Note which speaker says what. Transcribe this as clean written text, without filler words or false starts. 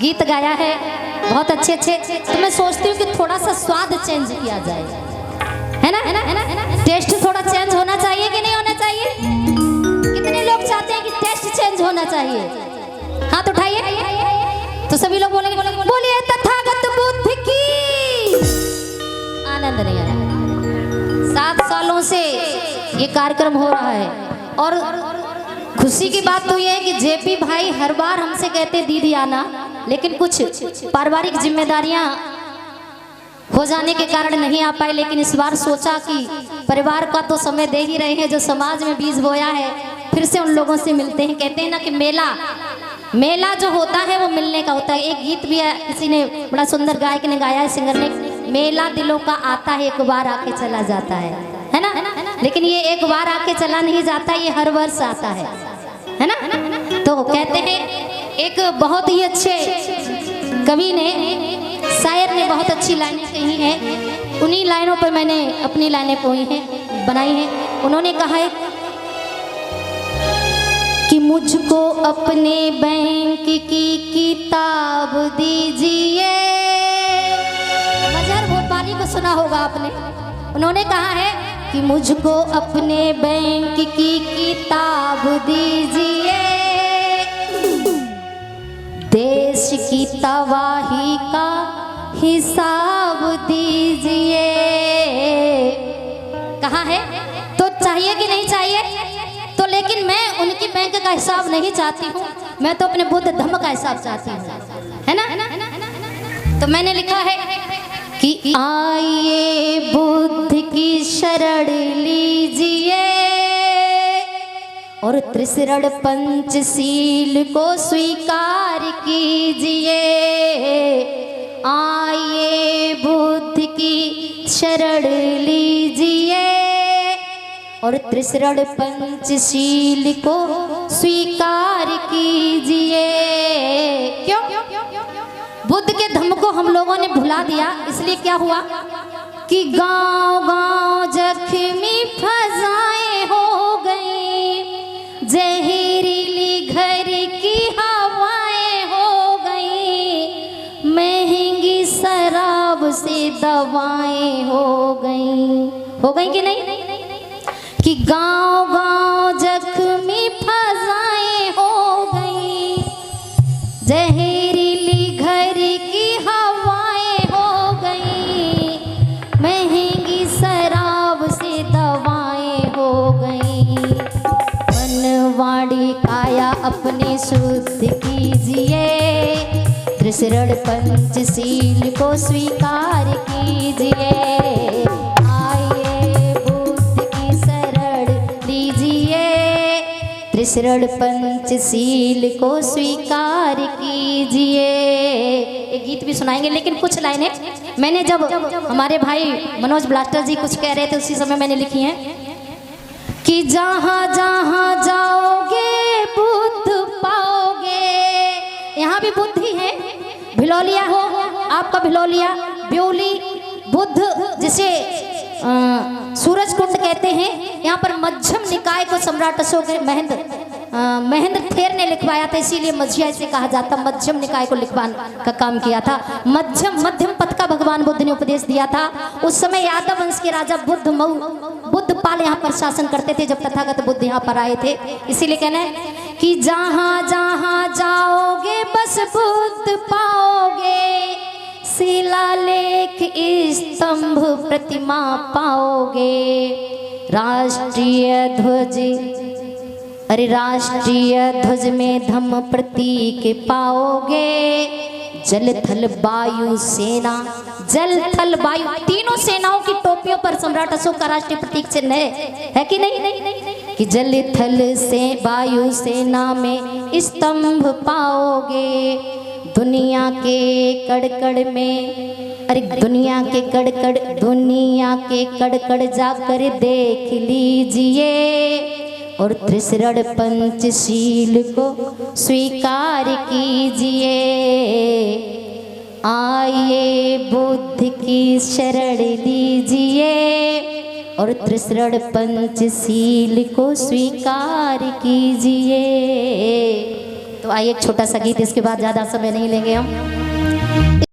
Speaker 1: गीत गाया है, बहुत अच्छे अच्छे। तो मैं सोचती हूँ कि थोड़ा सा स्वाद चेंज किया जाए, है ना, है ना, है ना, है ना? टेस्ट थोड़ा चेंज होना चाहिए कि नहीं होना चाहिए? कितने लोग चाहते हैं कि टेस्ट चेंज होना चाहिए? हाथ उठाइए तो सभी लोग बोलेंगे, बोलिए तथागत बुद्ध की। आनंद नहीं आया। 7 सालों से ये कार्यक्रम हो रहा है और खुशी की बात तो ये है कि जेपी भाई हर बार हमसे कहते दीदी आना, लेकिन कुछ पारिवारिक जिम्मेदारियां हो जाने के कारण नहीं आ पाए। लेकिन इस बार सोचा कि परिवार का तो समय दे ही रहे हैं, जो समाज में बीज बोया है फिर से उन लोगों से मिलते हैं। कहते हैं ना कि मेला जो होता है वो मिलने का होता है। एक गीत भी है, किसी ने बड़ा सुंदर गायक ने गाया है, सिंगर ने, मेला दिलों का आता है एक बार आके चला जाता है ना? लेकिन ये एक बार आके चला नहीं जाता, ये हर वर्ष आता है ना? तो कहते हैं एक बहुत ही अच्छे कवि ने, शायर ने बहुत अच्छी लाइनें कही हैं, उन्हीं लाइनों पर मैंने अपनी लाइनें बनाई हैं। उन्होंने कहा है कि मुझको अपने बैंक की किताब दीजिए। मजहर भोपाली को सुना होगा आपने। उन्होंने कहा है कि मुझको अपने बैंक की किताब दीजिए, देश की तबाही का हिसाब दीजिए। कहा है तो चाहिए कि नहीं चाहिए? तो लेकिन मैं उनकी बैंक का हिसाब नहीं चाहती हूँ, मैं तो अपने बुद्ध धम्म का हिसाब चाहती हूँ, है ना? तो मैंने लिखा है कि आइए बुद्ध की शरण लीजिए और त्रिशरण पंचशील को स्वीकार कीजिए। आइए बुद्ध की शरण लीजिए और त्रिशरण पंचशील को स्वीकार कीजिए। क्यों? बुद्ध के धम्म को हम लोगों ने भुला दिया, इसलिए क्या हुआ कि गांव गांव जख्मी फजाएं हो गई, जहरीली घर की हवाएं हो गई, महंगी शराब से दवाएं हो गई कि नहीं? कि गांव गांव जख्मी फजाएं हो गई, जहरीली घर की हवाएं हो गई, महंगी शराब से दवाएं हो गई। मनवाड़ी काया अपनी शुद्ध कीजिए, त्रिशरण पंचशील को स्वीकार कीजिए। त्रिशरण पंचशील को स्वीकार कीजिए। एक गीत भी सुनाएंगे, लेकिन कुछ लाइनें मैंने जब हमारे भाई मनोज ब्लास्टर जी कुछ कह रहे थे उसी समय मैंने लिखी हैं कि जहाँ जहाँ जाओगे बुद्ध पाओगे। यहाँ भी बुद्ध ही है, भिलौलिया हो आपका, भिलौलिया ब्योली बुद्ध जिसे सूरज कुंड कहते हैं। यहाँ पर मध्यम निकाय को सम्राट अशोक महेंद्र थेर ने लिखवाया था, इसीलिए मझिया इसे कहा जाता। मध्यम निकाय को लिखवाने का काम किया था। मध्यम पथ का भगवान बुद्ध ने उपदेश दिया था। उस समय यादव वंश के राजा बुद्ध पाल यहाँ पर शासन करते थे जब तथागत बुद्ध यहाँ पर आए थे। इसीलिए कहना है कि जहाँ जहाँ जाओगे बस बुद्ध पाओगे, शिलालेख स्तंभ प्रतिमा पाओगे, राष्ट्रीय ध्वज में धम्म प्रतीक पाओगे, जल थल वायु सेना, जल थल वायु तीनों सेनाओं की टोपियों पर सम्राट अशोक का राष्ट्रीय प्रतीक चिन्ह है कि नहीं? कि जल थल से वायु सेना में स्तंभ पाओगे, दुनिया के कड़कड़ में, अरे दुनिया के कड़कड़ जाकर देख लीजिए और त्रिशरण पंचशील को स्वीकार कीजिए। आइए बुद्ध की शरण लीजिए और त्रिशरण पंचशील को स्वीकार कीजिए। तो तो आइए एक छोटा सा गीत, इसके बाद ज़्यादा समय नहीं लेंगे हम।